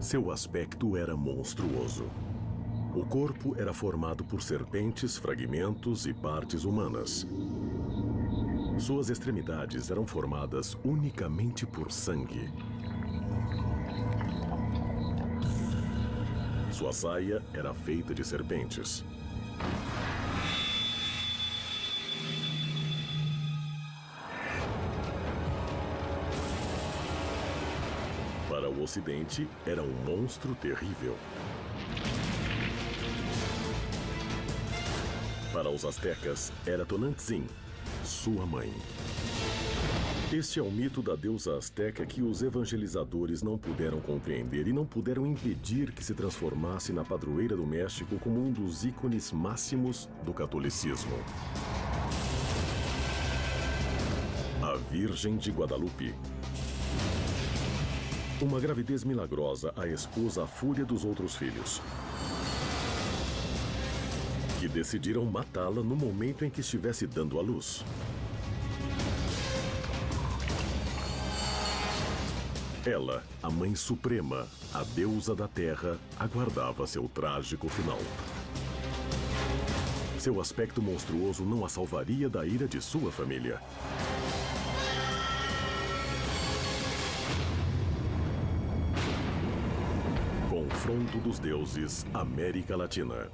Seu aspecto era monstruoso. O corpo era formado por serpentes, fragmentos e partes humanas. Suas extremidades eram formadas unicamente por sangue. Sua saia era feita de serpentes. Para o Ocidente, era um monstro terrível. Para os astecas, era Tonantzin, sua mãe. Este é o mito da deusa asteca que os evangelizadores não puderam compreender e não puderam impedir que se transformasse na padroeira do México como um dos ícones máximos do catolicismo. A Virgem de Guadalupe. Uma gravidez milagrosa a expôs à fúria dos outros filhos, que decidiram matá-la no momento em que estivesse dando à luz. Ela, a Mãe Suprema, a deusa da terra, aguardava seu trágico final. Seu aspecto monstruoso não a salvaria da ira de sua família. Confronto dos Deuses, América Latina.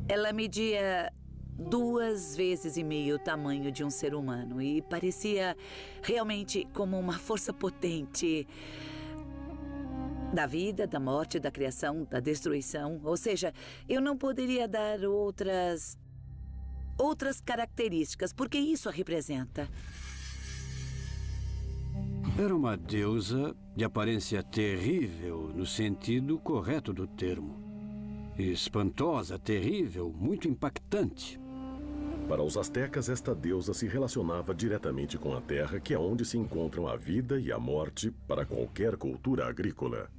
Ela media 2,5 vezes o tamanho de um ser humano e parecia realmente como uma força potente da vida, da morte, da criação, da destruição. Ou seja, eu não poderia dar outras características, porque isso a representa. Era uma deusa de aparência terrível, no sentido correto do termo. Espantosa, terrível, muito impactante. Para os astecas, esta deusa se relacionava diretamente com a terra, que é onde se encontram a vida e a morte para qualquer cultura agrícola.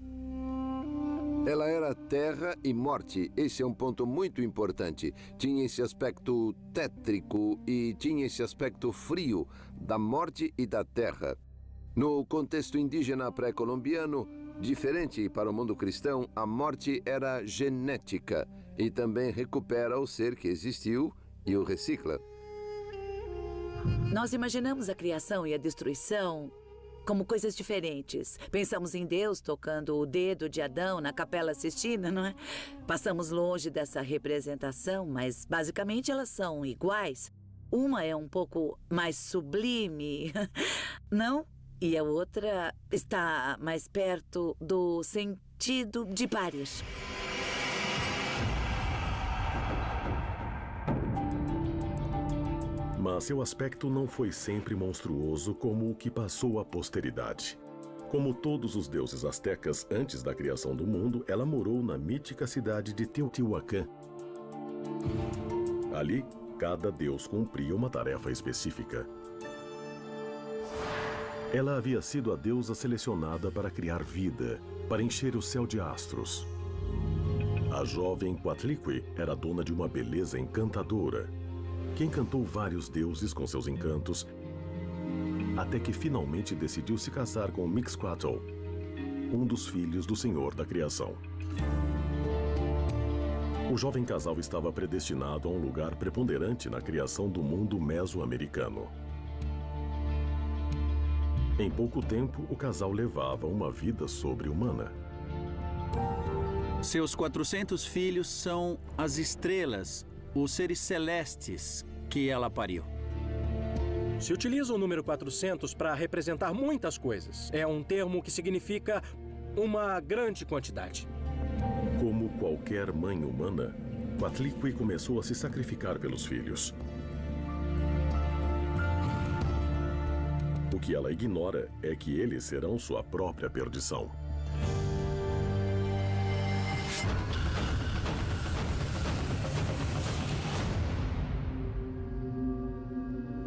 Ela era terra e morte. Esse é um ponto muito importante. Tinha esse aspecto tétrico e tinha esse aspecto frio da morte e da terra. No contexto indígena pré-colombiano, diferente para o mundo cristão, a morte era genética e também recupera o ser que existiu e o recicla. Nós imaginamos a criação e a destruição como coisas diferentes. Pensamos em Deus tocando o dedo de Adão na Capela Sistina, não é? Passamos longe dessa representação, mas basicamente elas são iguais. Uma é um pouco mais sublime, não? E a outra está mais perto do sentido de pares. Mas seu aspecto não foi sempre monstruoso como o que passou à posteridade. Como todos os deuses astecas antes da criação do mundo, ela morou na mítica cidade de Teotihuacan. Ali, cada deus cumpria uma tarefa específica. Ela havia sido a deusa selecionada para criar vida, para encher o céu de astros. A jovem Coatlicue era dona de uma beleza encantadora, que encantou vários deuses com seus encantos, até que finalmente decidiu se casar com Mixcoatl, um dos filhos do Senhor da Criação. O jovem casal estava predestinado a um lugar preponderante na criação do mundo mesoamericano. Em pouco tempo, o casal levava uma vida sobre-humana. Seus 400 filhos são as estrelas, os seres celestes que ela pariu. Se utiliza o número 400 para representar muitas coisas. É um termo que significa uma grande quantidade. Como qualquer mãe humana, Coatlicue começou a se sacrificar pelos filhos. O que ela ignora é que eles serão sua própria perdição.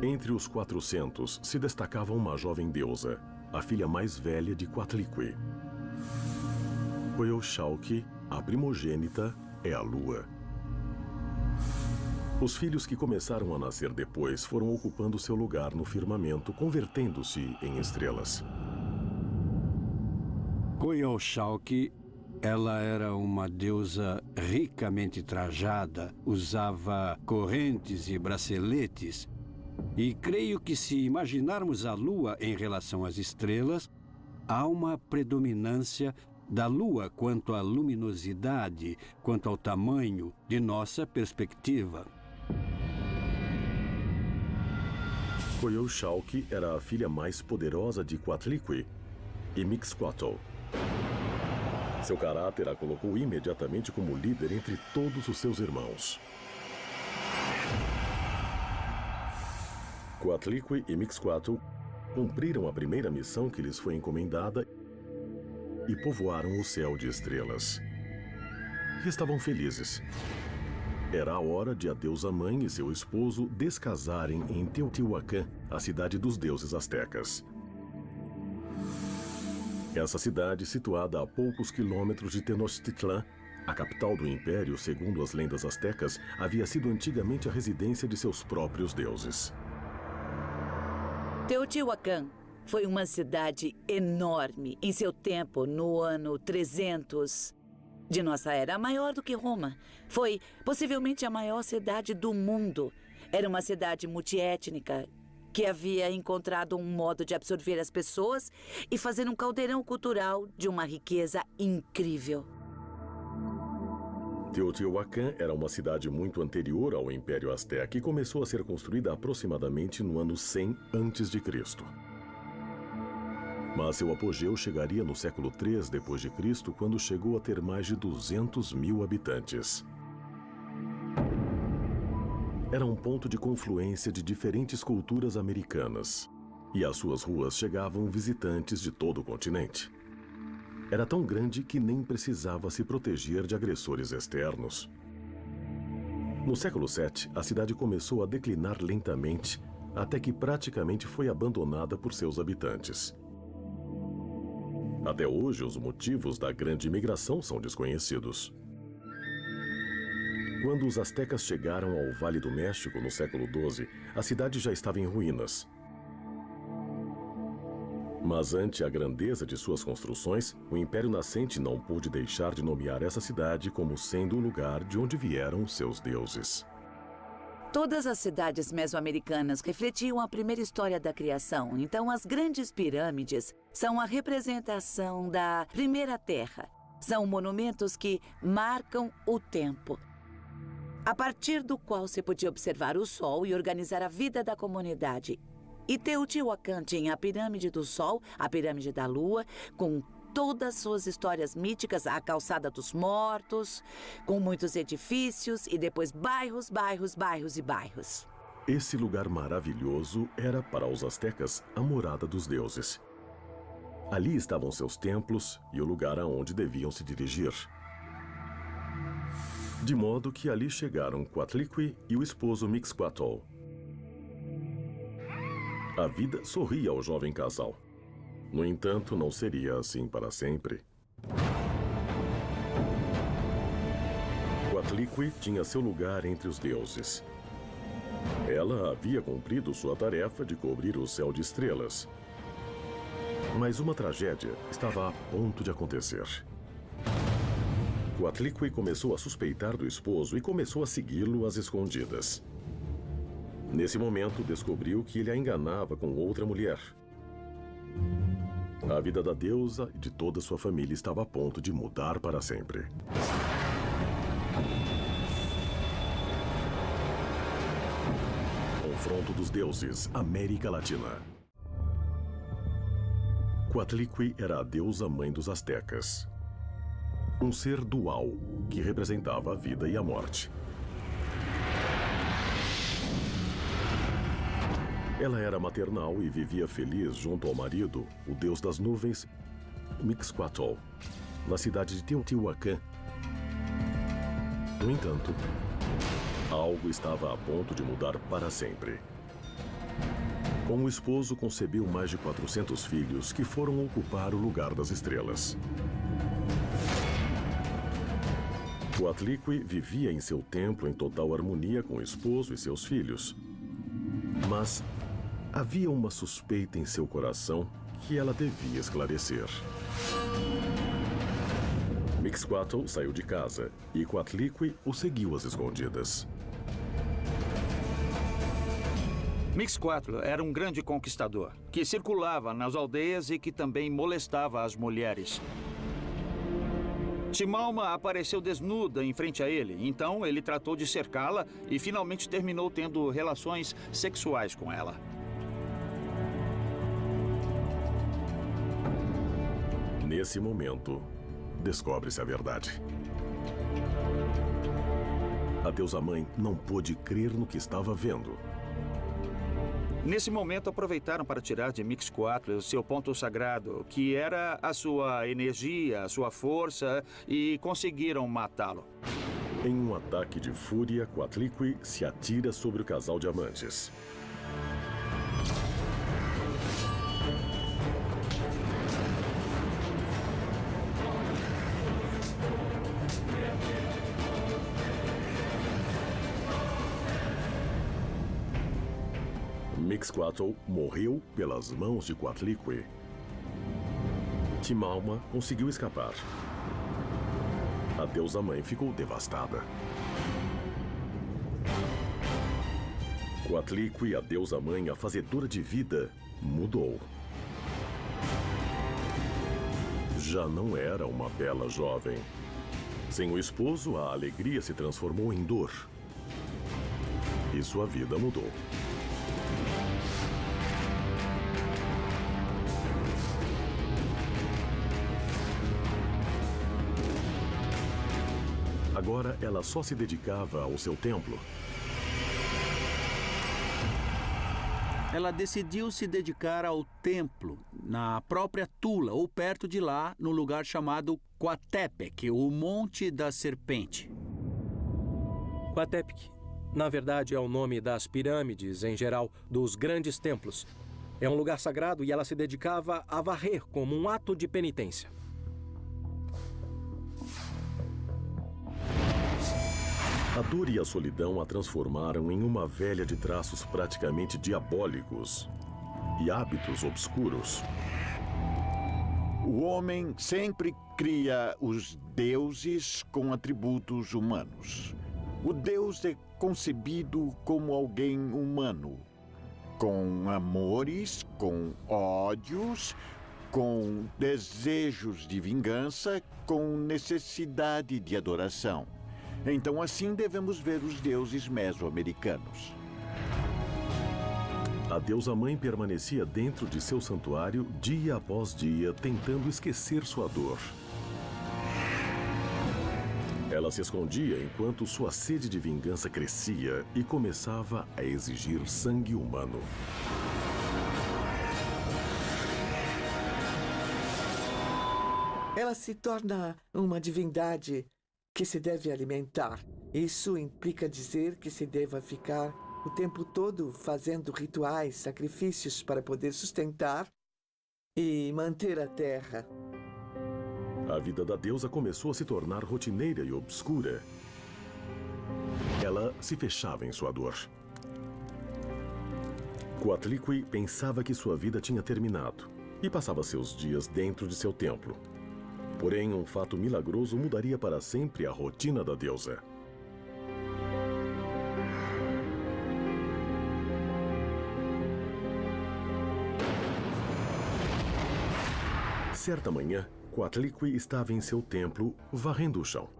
Entre os 400 se destacava uma jovem deusa, a filha mais velha de Coatlicue. Coyolxauhqui, a primogênita, é a Lua. Os filhos que começaram a nascer depois foram ocupando seu lugar no firmamento, convertendo-se em estrelas. Coyolxauhqui, ela era uma deusa ricamente trajada, usava correntes e braceletes. E creio que se imaginarmos a Lua em relação às estrelas, há uma predominância da Lua quanto à luminosidade, quanto ao tamanho de nossa perspectiva. Coyolxauhqui era a filha mais poderosa de Coatlicue e Mixcoatl. Seu caráter a colocou imediatamente como líder entre todos os seus irmãos. Coatlicue e Mixcoatl cumpriram a primeira missão que lhes foi encomendada e povoaram o céu de estrelas. Estavam felizes. Era a hora de a deusa-mãe e seu esposo descasarem em Teotihuacan, a cidade dos deuses astecas. Essa cidade, situada a poucos quilômetros de Tenochtitlan, a capital do império, segundo as lendas astecas, havia sido antigamente a residência de seus próprios deuses. Teotihuacan foi uma cidade enorme. Em seu tempo, no ano 300 de nossa era, maior do que Roma. Foi possivelmente a maior cidade do mundo. Era uma cidade multiétnica que havia encontrado um modo de absorver as pessoas e fazer um caldeirão cultural de uma riqueza incrível. Teotihuacan era uma cidade muito anterior ao Império Azteca e começou a ser construída aproximadamente no ano 100 a.C. Mas seu apogeu chegaria no século III d.C., quando chegou a ter mais de 200 mil habitantes. Era um ponto de confluência de diferentes culturas americanas, e às suas ruas chegavam visitantes de todo o continente. Era tão grande que nem precisava se proteger de agressores externos. No século VII, a cidade começou a declinar lentamente, até que praticamente foi abandonada por seus habitantes. Até hoje, os motivos da grande imigração são desconhecidos. Quando os astecas chegaram ao Vale do México no século XII, a cidade já estava em ruínas. Mas ante a grandeza de suas construções, o Império Nascente não pôde deixar de nomear essa cidade como sendo o lugar de onde vieram seus deuses. Todas as cidades mesoamericanas refletiam a primeira história da criação. Então, as grandes pirâmides são a representação da primeira terra. São monumentos que marcam o tempo, a partir do qual se podia observar o sol e organizar a vida da comunidade. E Teotihuacan tinha a pirâmide do Sol, a pirâmide da Lua, com todas suas histórias míticas, a calçada dos mortos, com muitos edifícios e depois bairros, bairros, bairros e bairros. Esse lugar maravilhoso era, para os astecas, a morada dos deuses. Ali estavam seus templos e o lugar aonde deviam se dirigir. De modo que ali chegaram Coatlicue e o esposo Mixcoatl. A vida sorria ao jovem casal. No entanto, não seria assim para sempre. Coatlicue tinha seu lugar entre os deuses. Ela havia cumprido sua tarefa de cobrir o céu de estrelas. Mas uma tragédia estava a ponto de acontecer. Coatlicue começou a suspeitar do esposo e começou a segui-lo às escondidas. Nesse momento, descobriu que ele a enganava com outra mulher. A vida da deusa e de toda sua família estava a ponto de mudar para sempre. Confronto dos deuses, América Latina. Coatlicue era a deusa mãe dos astecas. Um ser dual que representava a vida e a morte. Ela era maternal e vivia feliz junto ao marido, o deus das nuvens, Mixcoatl, na cidade de Teotihuacan. No entanto, algo estava a ponto de mudar para sempre. Com o esposo, concebeu mais de 400 filhos que foram ocupar o lugar das estrelas. Coatlicue vivia em seu templo em total harmonia com o esposo e seus filhos. Mas havia uma suspeita em seu coração que ela devia esclarecer. Mixcoatl saiu de casa e Coatlicue o seguiu às escondidas. Mixcoatl era um grande conquistador, que circulava nas aldeias e que também molestava as mulheres. Timalma apareceu desnuda em frente a ele, então ele tratou de cercá-la e finalmente terminou tendo relações sexuais com ela. Nesse momento, descobre-se a verdade. A deusa-mãe não pôde crer no que estava vendo. Nesse momento, aproveitaram para tirar de Mixcoatl o seu ponto sagrado, que era a sua energia, a sua força, e conseguiram matá-lo. Em um ataque de fúria, Coatlicue se atira sobre o casal de amantes. Mixcoatl morreu pelas mãos de Coatlicue. Timalma conseguiu escapar. A deusa-mãe ficou devastada. Coatlicue, a deusa-mãe, a fazedora de vida, mudou. Já não era uma bela jovem. Sem o esposo, a alegria se transformou em dor. E sua vida mudou. Agora ela só se dedicava ao seu templo. Ela decidiu se dedicar ao templo, na própria Tula, ou perto de lá, no lugar chamado Coatepec, o Monte da Serpente. Coatepec, na verdade, é o nome das pirâmides, em geral, dos grandes templos. É um lugar sagrado e ela se dedicava a varrer como um ato de penitência. A dor e a solidão a transformaram em uma velha de traços praticamente diabólicos e hábitos obscuros. O homem sempre cria os deuses com atributos humanos. O deus é concebido como alguém humano, com amores, com ódios, com desejos de vingança, com necessidade de adoração. Então, assim devemos ver os deuses mesoamericanos. A deusa-mãe permanecia dentro de seu santuário dia após dia, tentando esquecer sua dor. Ela se escondia enquanto sua sede de vingança crescia e começava a exigir sangue humano. Ela se torna uma divindade que se deve alimentar. Isso implica dizer que se deva ficar o tempo todo fazendo rituais, sacrifícios para poder sustentar e manter a terra. A vida da deusa começou a se tornar rotineira e obscura. Ela se fechava em sua dor. Coatlicue pensava que sua vida tinha terminado e passava seus dias dentro de seu templo. Porém, um fato milagroso mudaria para sempre a rotina da deusa. Certa manhã, Coatlicue estava em seu templo, varrendo o chão.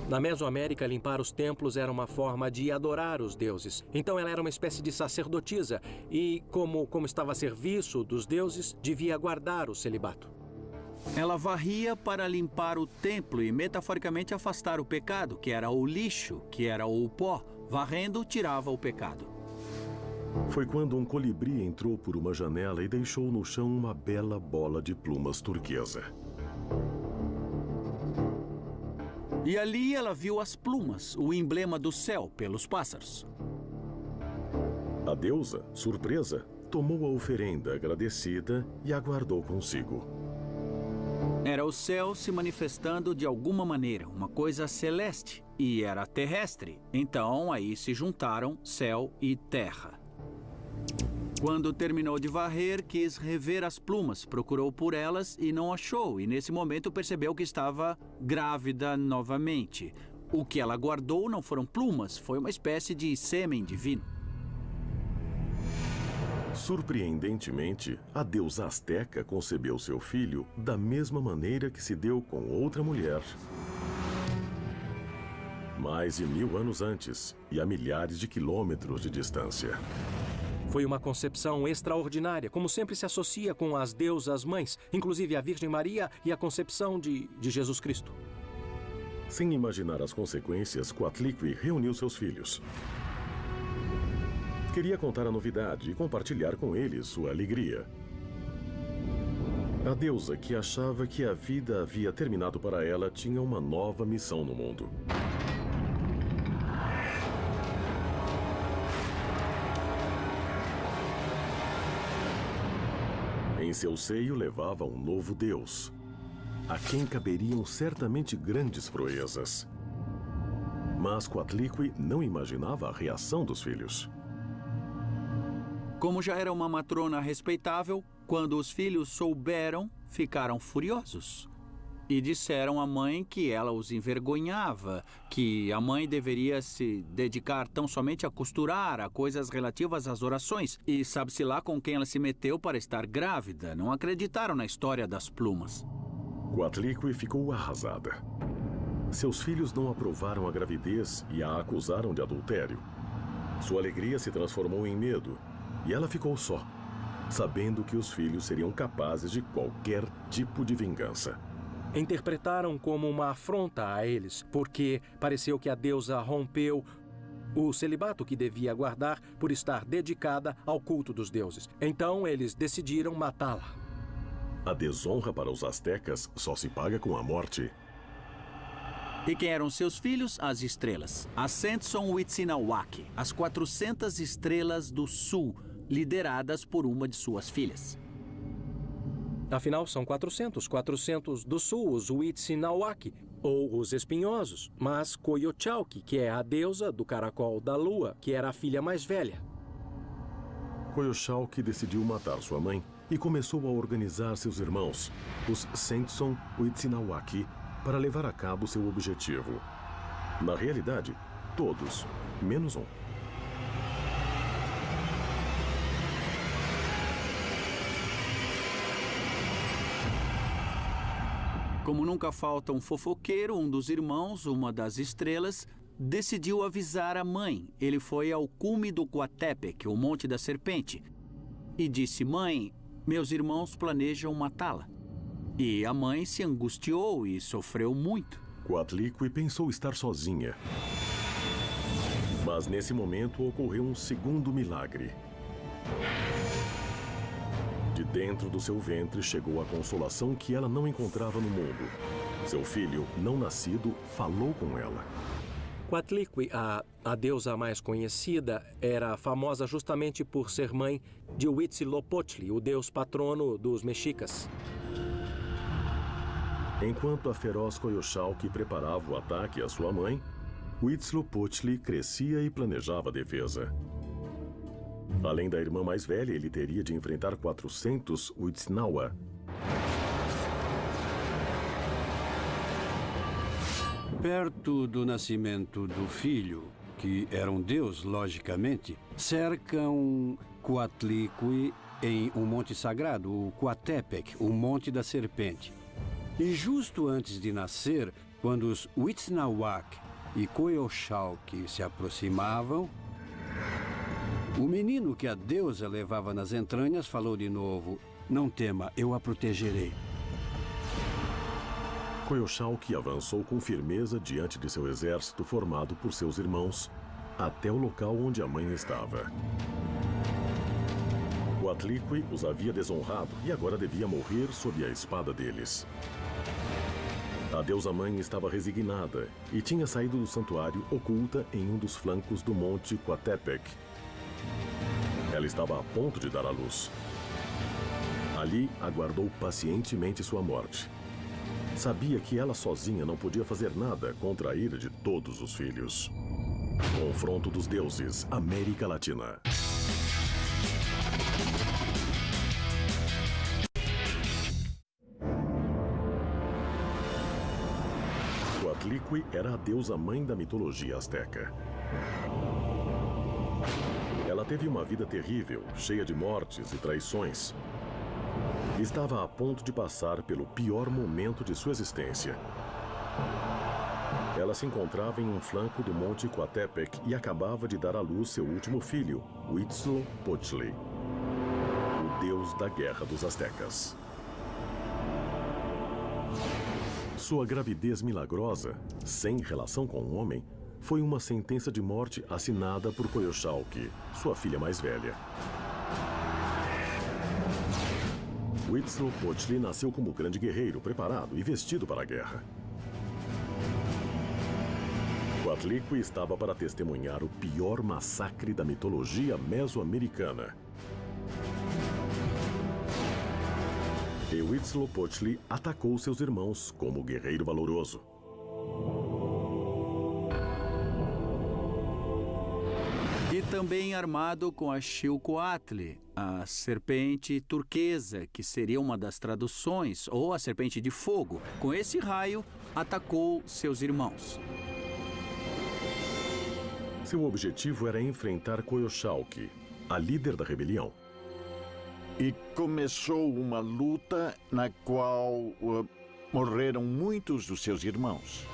Na Mesoamérica, limpar os templos era uma forma de adorar os deuses. Então ela era uma espécie de sacerdotisa e, como estava a serviço dos deuses, devia guardar o celibato. Ela varria para limpar o templo e, metaforicamente, afastar o pecado, que era o lixo, que era o pó. Varrendo, tirava o pecado. Foi quando um colibri entrou por uma janela e deixou no chão uma bela bola de plumas turquesa. E ali ela viu as plumas, o emblema do céu pelos pássaros. A deusa, surpresa, tomou a oferenda agradecida e a guardou consigo. Era o céu se manifestando de alguma maneira, uma coisa celeste, e era terrestre. Então, aí se juntaram céu e terra. Quando terminou de varrer, quis rever as plumas, procurou por elas e não achou, e nesse momento percebeu que estava grávida novamente. O que ela guardou não foram plumas, foi uma espécie de sêmen divino. Surpreendentemente, a deusa azteca concebeu seu filho da mesma maneira que se deu com outra mulher. Mais de 1000 anos antes, e a milhares de quilômetros de distância. Foi uma concepção extraordinária, como sempre se associa com as deusas mães, inclusive a Virgem Maria e a concepção de Jesus Cristo. Sem imaginar as consequências, Coatlicue reuniu seus filhos. Queria contar a novidade e compartilhar com eles sua alegria. A deusa, que achava que a vida havia terminado para ela, tinha uma nova missão no mundo. Em seu seio levava um novo Deus, a quem caberiam certamente grandes proezas. Mas Coatlicue não imaginava a reação dos filhos. Como já era uma matrona respeitável, quando os filhos souberam, ficaram furiosos. E disseram à mãe que ela os envergonhava, que a mãe deveria se dedicar tão somente a costurar, a coisas relativas às orações. E sabe-se lá com quem ela se meteu para estar grávida. Não acreditaram na história das plumas. Coatlicue ficou arrasada. Seus filhos não aprovaram a gravidez e a acusaram de adultério. Sua alegria se transformou em medo e ela ficou só, sabendo que os filhos seriam capazes de qualquer tipo de vingança. Interpretaram como uma afronta a eles, porque pareceu que a deusa rompeu o celibato que devia guardar por estar dedicada ao culto dos deuses. Então eles decidiram matá-la. A desonra para os astecas só se paga com a morte. E quem eram seus filhos? As estrelas. As Centson-Huitzilopochtli, as 400 estrelas do sul, lideradas por uma de suas filhas. Afinal, são 400 do sul, os Huitzilopochtli, ou os espinhosos, mas Coyolxauhqui, que é a deusa do caracol da lua, que era a filha mais velha. Coyolxauhqui decidiu matar sua mãe e começou a organizar seus irmãos, os Centson-Huitzilopochtli, para levar a cabo seu objetivo. Na realidade, todos, menos um. Como nunca falta um fofoqueiro, um dos irmãos, uma das estrelas, decidiu avisar a mãe. Ele foi ao cume do Coatepec, o Monte da Serpente, e disse: "Mãe, meus irmãos planejam matá-la." E a mãe se angustiou e sofreu muito. Coatlicue pensou estar sozinha. Mas nesse momento ocorreu um segundo milagre. De dentro do seu ventre chegou a consolação que ela não encontrava no mundo. Seu filho, não nascido, falou com ela. Coatlicue, a deusa mais conhecida, era famosa justamente por ser mãe de Huitzilopochtli, o deus patrono dos mexicas. Enquanto a feroz Coyolxauhqui preparava o ataque à sua mãe, Huitzilopochtli crescia e planejava a defesa. Além da irmã mais velha, ele teria de enfrentar 400 Huitznaua. Perto do nascimento do filho, que era um deus, logicamente, cercam Coatlicue em um monte sagrado, o Coatepec, o Monte da Serpente. E justo antes de nascer, quando os Huitzilopochtli e Coyolxauhqui se aproximavam, o menino que a deusa levava nas entranhas falou de novo: "Não tema, eu a protegerei." Coyolxauhqui avançou com firmeza diante de seu exército formado por seus irmãos, até o local onde a mãe estava. Coatlicue os havia desonrado e agora devia morrer sob a espada deles. A deusa-mãe estava resignada e tinha saído do santuário oculta em um dos flancos do monte Coatepec. Ela estava a ponto de dar à luz. Ali, aguardou pacientemente sua morte. sabia que ela sozinha não podia fazer nada contra a ira de todos os filhos. Confronto dos Deuses, América Latina. Coatlicue era a deusa mãe da mitologia asteca. Ela teve uma vida terrível, cheia de mortes e traições. Estava a ponto de passar pelo pior momento de sua existência. Ela se encontrava em um flanco do Monte Coatepec e acabava de dar à luz seu último filho, Huitzilopochtli, o deus da guerra dos astecas. Sua gravidez milagrosa, sem relação com o homem, foi uma sentença de morte assinada por Coyolxauhqui, sua filha mais velha. Huitzilopochtli nasceu como grande guerreiro, preparado e vestido para a guerra. Coatlicue estava para testemunhar o pior massacre da mitologia mesoamericana. E Huitzilopochtli atacou seus irmãos como guerreiro valoroso. E também armado com a Xilcoatl, a serpente turquesa, que seria uma das traduções, ou a serpente de fogo. Com esse raio, atacou seus irmãos. Seu objetivo era enfrentar Coyolxauhqui, a líder da rebelião. E começou uma luta na qual morreram muitos dos seus irmãos.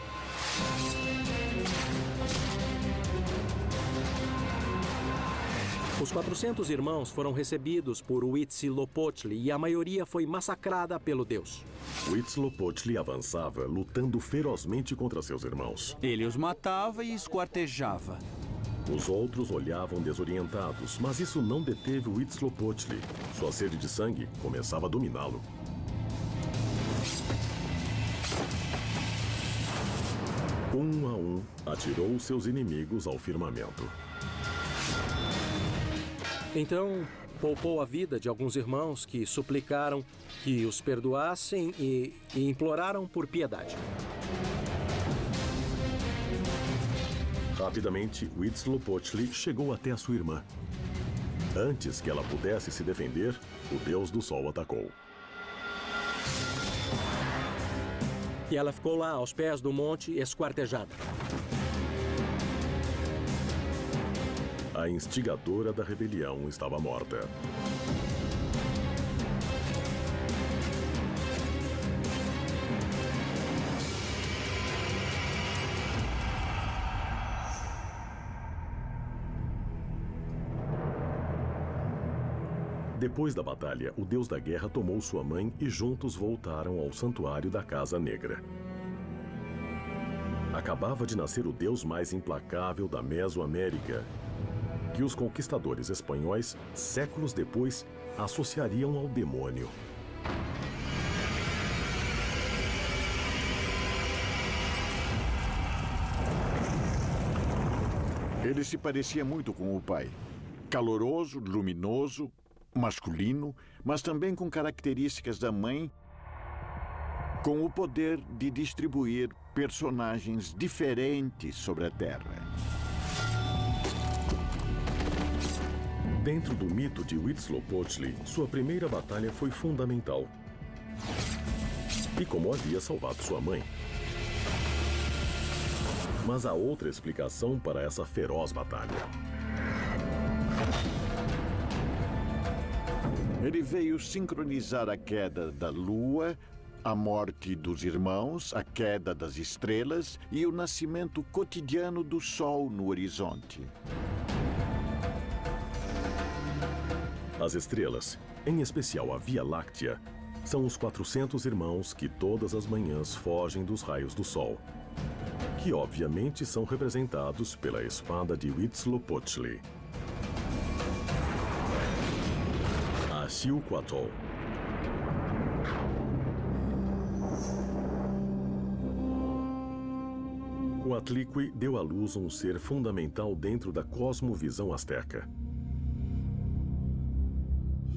Os 400 irmãos foram recebidos por Huitzilopochtli e a maioria foi massacrada pelo deus. Huitzilopochtli avançava, lutando ferozmente contra seus irmãos. Ele os matava e esquartejava. Os outros olhavam desorientados, mas isso não deteve Huitzilopochtli. Sua sede de sangue começava a dominá-lo. Um a um, atirou seus inimigos ao firmamento. Então, poupou a vida de alguns irmãos que suplicaram que os perdoassem e imploraram por piedade. Rapidamente, Huitzilopochtli chegou até a sua irmã. Antes que ela pudesse se defender, o deus do sol atacou. E ela ficou lá, aos pés do monte, esquartejada. A instigadora da rebelião estava morta. Depois da batalha, o deus da guerra tomou sua mãe e juntos voltaram ao santuário da Casa Negra. Acabava de nascer o deus mais implacável da Mesoamérica, que os conquistadores espanhóis, séculos depois, associariam ao demônio. Ele se parecia muito com o pai. Caloroso, luminoso, masculino, mas também com características da mãe, com o poder de distribuir personagens diferentes sobre a Terra. Dentro do mito de Huitzilopochtli, sua primeira batalha foi fundamental. E como havia salvado sua mãe. Mas há outra explicação para essa feroz batalha. Ele veio sincronizar a queda da lua, a morte dos irmãos, a queda das estrelas e o nascimento cotidiano do sol no horizonte. As estrelas, em especial a Via Láctea, são os 400 irmãos que todas as manhãs fogem dos raios do sol, que obviamente são representados pela espada de Huitzilopochtli. A Xilcoatl. Coatlicue deu à luz um ser fundamental dentro da cosmovisão asteca.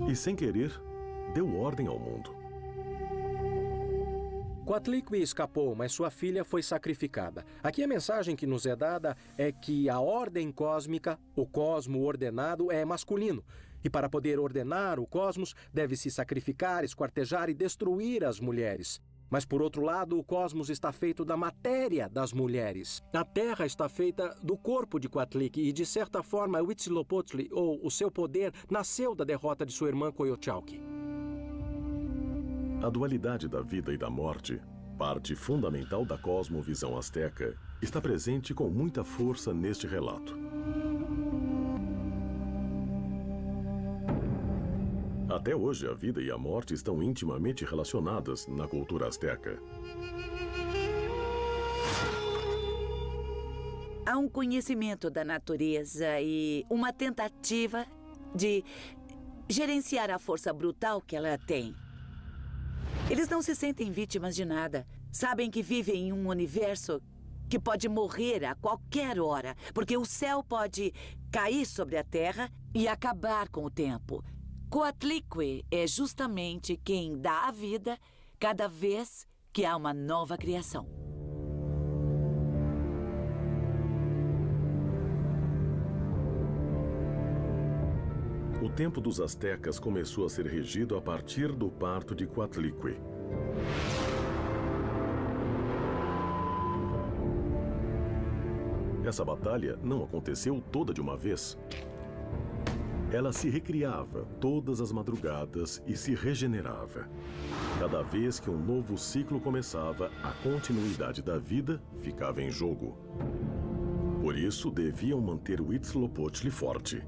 E, sem querer, deu ordem ao mundo. Coatlicue escapou, mas sua filha foi sacrificada. Aqui a mensagem que nos é dada é que a ordem cósmica, o cosmo ordenado, é masculino. E para poder ordenar o cosmos, deve-se sacrificar, esquartejar e destruir as mulheres. Mas, por outro lado, o cosmos está feito da matéria das mulheres. A Terra está feita do corpo de Coatlicue e, de certa forma, Huitzilopochtli, ou o seu poder, nasceu da derrota de sua irmã Coyolxauhqui. A dualidade da vida e da morte, parte fundamental da cosmovisão asteca, está presente com muita força neste relato. Até hoje, a vida e a morte estão intimamente relacionadas na cultura asteca. Há um conhecimento da natureza e uma tentativa de gerenciar a força brutal que ela tem. Eles não se sentem vítimas de nada. Sabem que vivem em um universo que pode morrer a qualquer hora, porque o céu pode cair sobre a Terra e acabar com o tempo. Coatlicue é justamente quem dá a vida cada vez que há uma nova criação. O tempo dos astecas começou a ser regido a partir do parto de Coatlicue. Essa batalha não aconteceu toda de uma vez. Ela se recriava todas as madrugadas e se regenerava. Cada vez que um novo ciclo começava, a continuidade da vida ficava em jogo. Por isso, deviam manter Huitzilopochtli forte.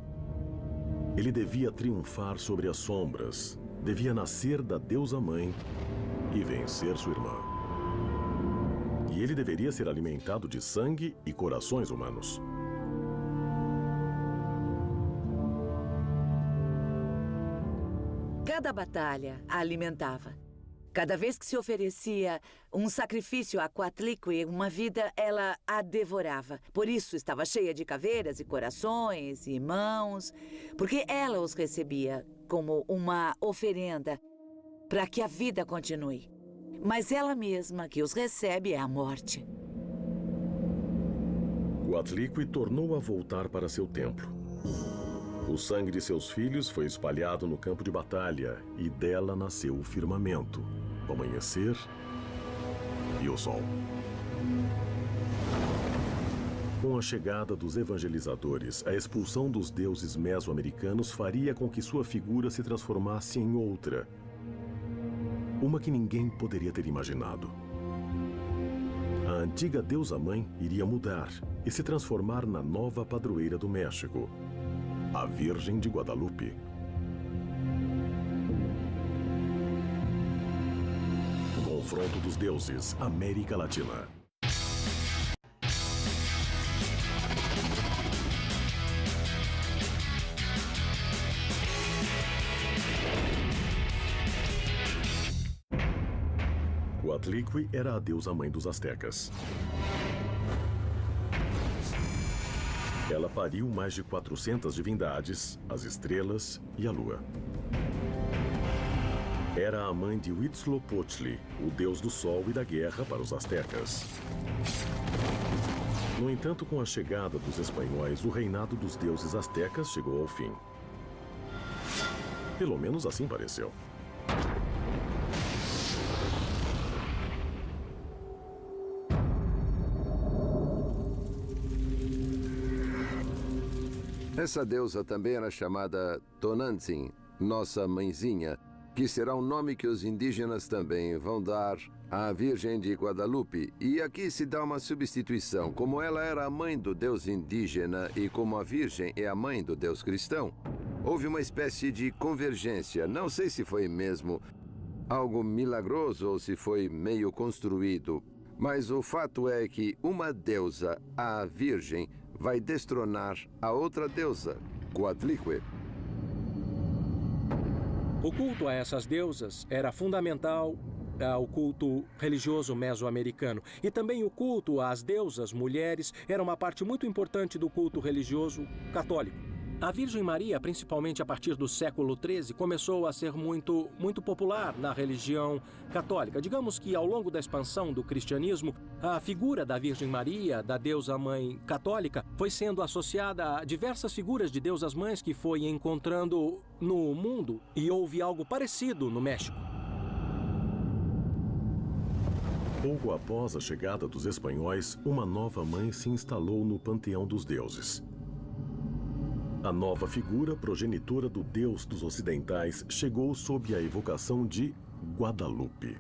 Ele devia triunfar sobre as sombras, devia nascer da deusa-mãe e vencer sua irmã. E ele deveria ser alimentado de sangue e corações humanos. Cada batalha a alimentava. Cada vez que se oferecia um sacrifício a Coatlicue, uma vida, ela a devorava. Por isso estava cheia de caveiras e corações e mãos, porque ela os recebia como uma oferenda para que a vida continue. Mas ela mesma que os recebe é a morte. Coatlicue tornou a voltar para seu templo. O sangue de seus filhos foi espalhado no campo de batalha e dela nasceu o firmamento, o amanhecer e o sol. Com a chegada dos evangelizadores, a expulsão dos deuses mesoamericanos faria com que sua figura se transformasse em outra, uma que ninguém poderia ter imaginado. A antiga deusa-mãe iria mudar e se transformar na nova padroeira do México, a Virgem de Guadalupe. Confronto dos Deuses, América Latina. Coatlicue era a deusa-mãe dos astecas. Ela pariu mais de 400 divindades, as estrelas e a lua. Era a mãe de Huitzilopochtli, o deus do sol e da guerra para os astecas. No entanto, com a chegada dos espanhóis, o reinado dos deuses astecas chegou ao fim. Pelo menos assim pareceu. Essa deusa também era chamada Tonantzin, nossa mãezinha, que será um nome que os indígenas também vão dar à Virgem de Guadalupe. E aqui se dá uma substituição. Como ela era a mãe do deus indígena e como a Virgem é a mãe do deus cristão, houve uma espécie de convergência. Não sei se foi mesmo algo milagroso ou se foi meio construído, mas o fato é que uma deusa, a Virgem, vai destronar a outra deusa, Coatlicue. O culto a essas deusas era fundamental ao culto religioso mesoamericano. E também o culto às deusas mulheres era uma parte muito importante do culto religioso católico. A Virgem Maria, principalmente a partir do século XIII, começou a ser muito popular na religião católica. Digamos que ao longo da expansão do cristianismo, a figura da Virgem Maria, da deusa mãe católica, foi sendo associada a diversas figuras de deusas mães que foi encontrando no mundo, e houve algo parecido no México. Pouco após a chegada dos espanhóis, uma nova mãe se instalou no panteão dos deuses. A nova figura, progenitora do deus dos ocidentais, chegou sob a evocação de Guadalupe.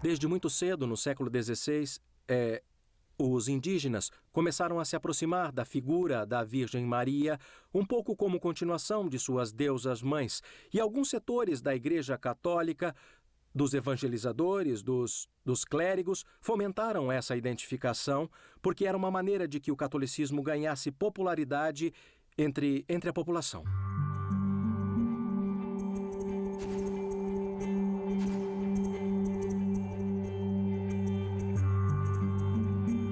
Desde muito cedo, no século XVI, os indígenas começaram a se aproximar da figura da Virgem Maria, um pouco como continuação de suas deusas mães. E alguns setores da Igreja Católica, dos evangelizadores, dos clérigos, fomentaram essa identificação, porque era uma maneira de que o catolicismo ganhasse popularidade entre a população.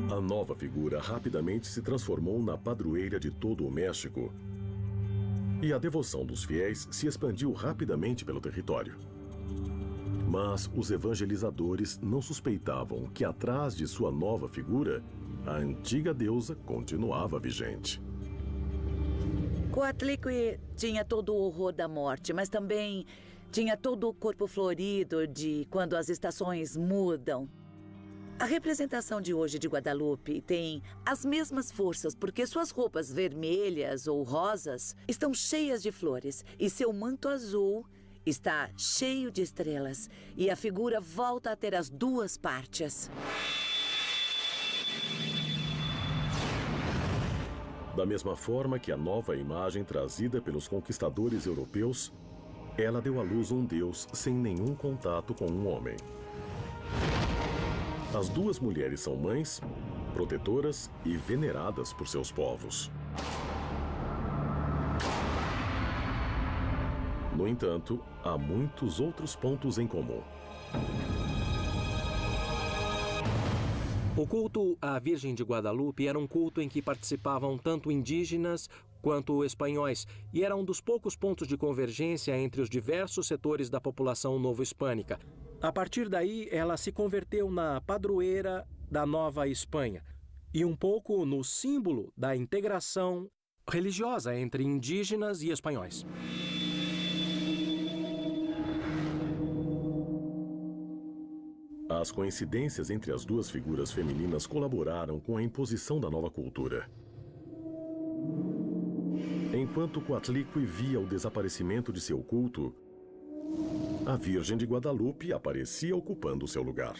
A nova figura rapidamente se transformou na padroeira de todo o México, e a devoção dos fiéis se expandiu rapidamente pelo território. Mas os evangelizadores não suspeitavam que atrás de sua nova figura, a antiga deusa continuava vigente. Coatlicue tinha todo o horror da morte, mas também tinha todo o corpo florido de quando as estações mudam. A representação de hoje de Guadalupe tem as mesmas forças porque suas roupas vermelhas ou rosas estão cheias de flores e seu manto azul está cheio de estrelas, e a figura volta a ter as duas partes. Da mesma forma que a nova imagem trazida pelos conquistadores europeus, ela deu à luz um Deus sem nenhum contato com um homem. As duas mulheres são mães, protetoras e veneradas por seus povos. No entanto, há muitos outros pontos em comum. O culto à Virgem de Guadalupe era um culto em que participavam tanto indígenas quanto espanhóis, e era um dos poucos pontos de convergência entre os diversos setores da população novo-hispânica. A partir daí, ela se converteu na padroeira da Nova Espanha e um pouco no símbolo da integração religiosa entre indígenas e espanhóis. As coincidências entre as duas figuras femininas colaboraram com a imposição da nova cultura. Enquanto Coatlicue via o desaparecimento de seu culto, a Virgem de Guadalupe aparecia ocupando seu lugar.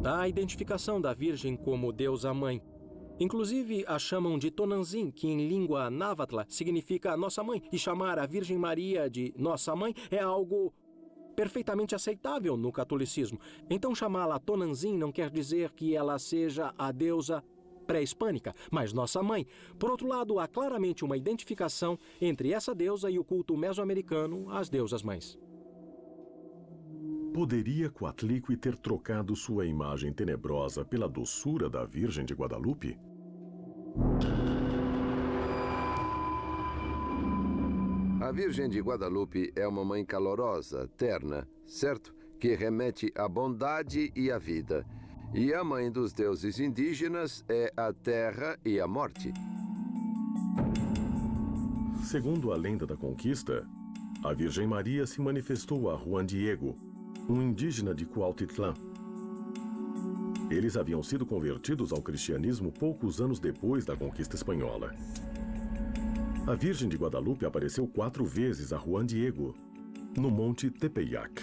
A identificação da Virgem como deusa mãe. Inclusive, a chamam de Tonantzin, que em língua náhuatl significa Nossa Mãe, e chamar a Virgem Maria de Nossa Mãe é algo perfeitamente aceitável no catolicismo. Então, chamá-la Tonantzin não quer dizer que ela seja a deusa pré-hispânica, mas Nossa Mãe. Por outro lado, há claramente uma identificação entre essa deusa e o culto mesoamericano às deusas mães. Poderia Coatlicue ter trocado sua imagem tenebrosa pela doçura da Virgem de Guadalupe? A Virgem de Guadalupe é uma mãe calorosa, terna, certo? Que remete à bondade e à vida. E a mãe dos deuses indígenas é a terra e a morte. Segundo a lenda da conquista, a Virgem Maria se manifestou a Juan Diego, um indígena de Cuautitlán. Eles haviam sido convertidos ao cristianismo poucos anos depois da conquista espanhola. A Virgem de Guadalupe apareceu 4 vezes a Juan Diego, no Monte Tepeyac.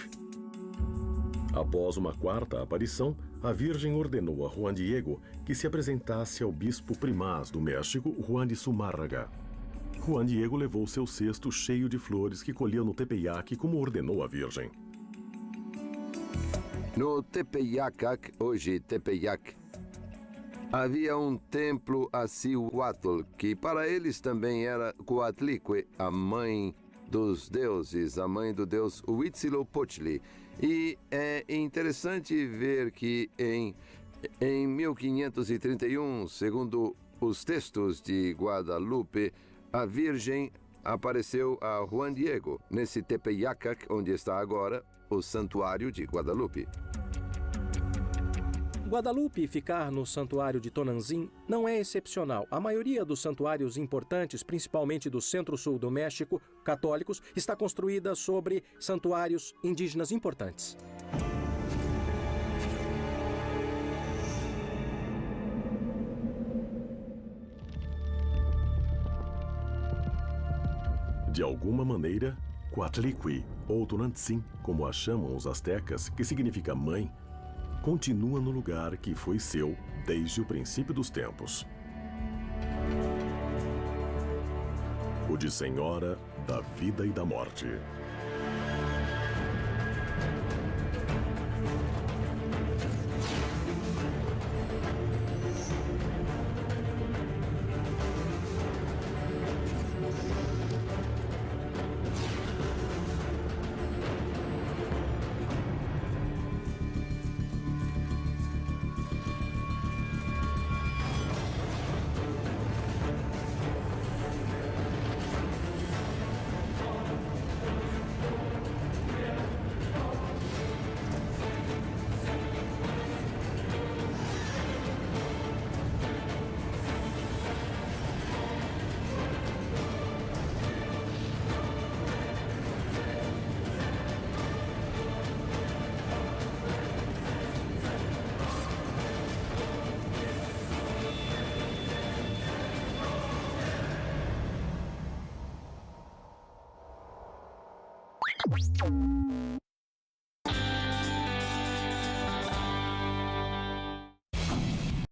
Após uma 4ª aparição, a Virgem ordenou a Juan Diego que se apresentasse ao bispo primaz do México, Juan de Zumárraga. Juan Diego levou seu cesto cheio de flores que colhia no Tepeyac, como ordenou a Virgem. No Tepeyacac, hoje Tepeyac, havia um templo a Cihuatl, que para eles também era Coatlicue, a mãe dos deuses, a mãe do deus Huitzilopochtli. E é interessante ver que em 1531, segundo os textos de Guadalupe, a Virgem apareceu a Juan Diego, nesse Tepeyacac, onde está agora o Santuário de Guadalupe. Guadalupe ficar no santuário de Tonantzin não é excepcional. A maioria dos santuários importantes, principalmente do centro-sul do México, católicos, está construída sobre santuários indígenas importantes. De alguma maneira, Coatlicue, ou Tonantzin, como a chamam os astecas, que significa mãe, continua no lugar que foi seu desde o princípio dos tempos. O de Senhora da Vida e da Morte.